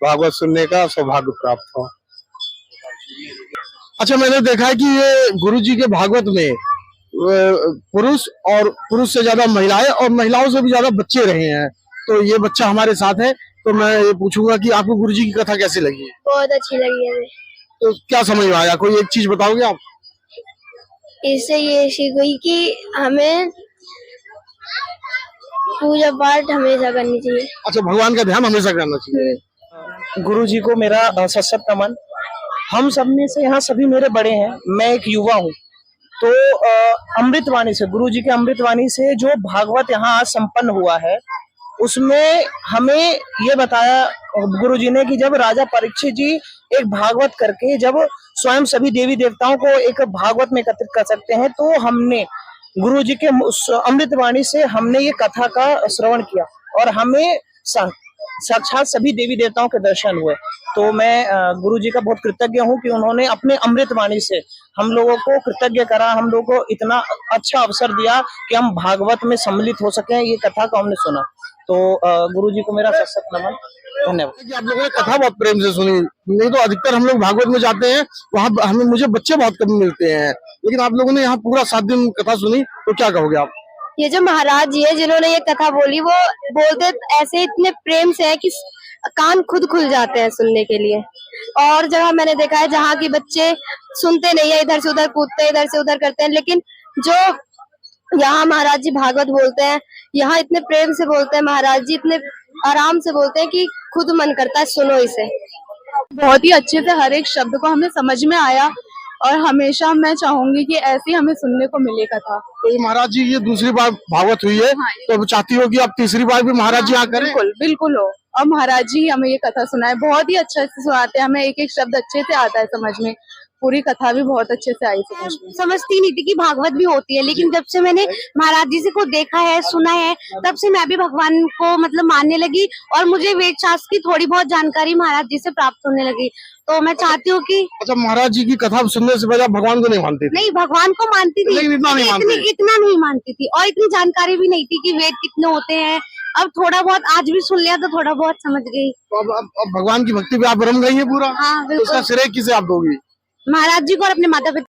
भागवत सुनने का सौभाग्य प्राप्त हुआ। अच्छा, मैंने देखा है कि ये गुरु जी के भागवत में पुरुष और पुरुष से ज्यादा महिलाएं और महिलाओं से भी ज्यादा बच्चे रहे हैं। तो ये बच्चा हमारे साथ है, तो मैं ये पूछूंगा कि आपको गुरु जी की कथा कैसी लगी? बहुत अच्छी लगी है। तो क्या समझ में आया? कोई एक चीज बताओगे आप? इससे ये सीख हुई कि हमें पूजा पाठ हमेशा करनी चाहिए। अच्छा, भगवान का ध्यान हमेशा करना चाहिए। गुरु जी को मेरा सत नमन। हम सब में से यहाँ सभी मेरे बड़े हैं, मैं एक युवा हूँ। तो अमृतवाणी से, गुरु जी के अमृतवाणी से जो भागवत यहाँ आज संपन्न हुआ है, उसमें हमें ये बताया गुरु जी ने कि जब राजा परीक्षित जी एक भागवत करके जब स्वयं सभी देवी देवताओं को एक भागवत में एकत्रित कर सकते हैं, तो हमने गुरु जी के अमृतवाणी से हमने ये कथा का श्रवण किया और हमें साक्षात सभी देवी देवताओं के दर्शन हुए। तो मैं गुरु जी का बहुत कृतज्ञ हूँ कि उन्होंने अपने अमृतवाणी से हम लोगों को कृतज्ञ करा, हम लोगों को इतना अच्छा अवसर दिया कि हम भागवत में सम्मिलित हो सके। ये कथा को हमने सुना, तो गुरु जी को मेरा सत नमन, धन्यवाद। आप लोगों ने कथा बहुत प्रेम से सुनी, नहीं तो अधिकतर हम लोग भागवत में जाते हैं, वहाँ मुझे बच्चे बहुत कम मिलते हैं, लेकिन आप लोगों ने यहाँ पूरा 7 दिन कथा सुनी, तो क्या कहोगे आप? ये जो महाराज जी है जिन्होंने ये कथा बोली, वो बोलते ऐसे इतने प्रेम से है कि कान खुद खुल जाते हैं सुनने के लिए। और जगह मैंने देखा है जहाँ की बच्चे सुनते नहीं है, इधर से उधर कूदते हैं, इधर से उधर करते हैं, लेकिन जो यहाँ महाराज जी भागवत बोलते हैं, यहाँ इतने प्रेम से बोलते हैं महाराज जी, इतने आराम से बोलते हैं कि खुद मन करता है सुनो इसे। बहुत ही अच्छे से हर एक शब्द को हमें समझ में आया और हमेशा मैं चाहूंगी कि ऐसे ही हमें सुनने को मिले कथा। तो महाराज जी ये दूसरी बार भागवत हुई है, हाँ, तो चाहती हो कि आप तीसरी बार भी महाराज जी यहाँ करें? बिल्कुल बिल्कुल हो। और महाराज जी हमें ये कथा सुनाए, बहुत ही अच्छे से सुनाते हैं, हमें एक एक शब्द अच्छे से आता है समझ में। पूरी कथा भी बहुत अच्छे से आई समझ में। समझती नहीं थी कि भागवत भी होती है, लेकिन जब से मैंने महाराज जी से को देखा है, सुना है, तब से मैं भी भगवान को मतलब मानने लगी और मुझे वेद शास्त्र की थोड़ी बहुत जानकारी महाराज जी से प्राप्त होने लगी। तो मैं चाहती हूँ कि अच्छा, महाराज जी की कथा सुनने से पहले भगवान को नहीं मानती थी? नहीं, भगवान को मानती थी, लेकिन इतना नहीं मानती थी और इतनी जानकारी भी नहीं थी कि वेद कितने होते हैं। अब थोड़ा बहुत आज भी सुन लिया तो थोड़ा बहुत समझ गई। तो अब भगवान की भक्ति में आप रम गई है पूरा। हाँ, तो उसका श्रेय किसे आप दोगी? महाराज जी को और अपने माता पिता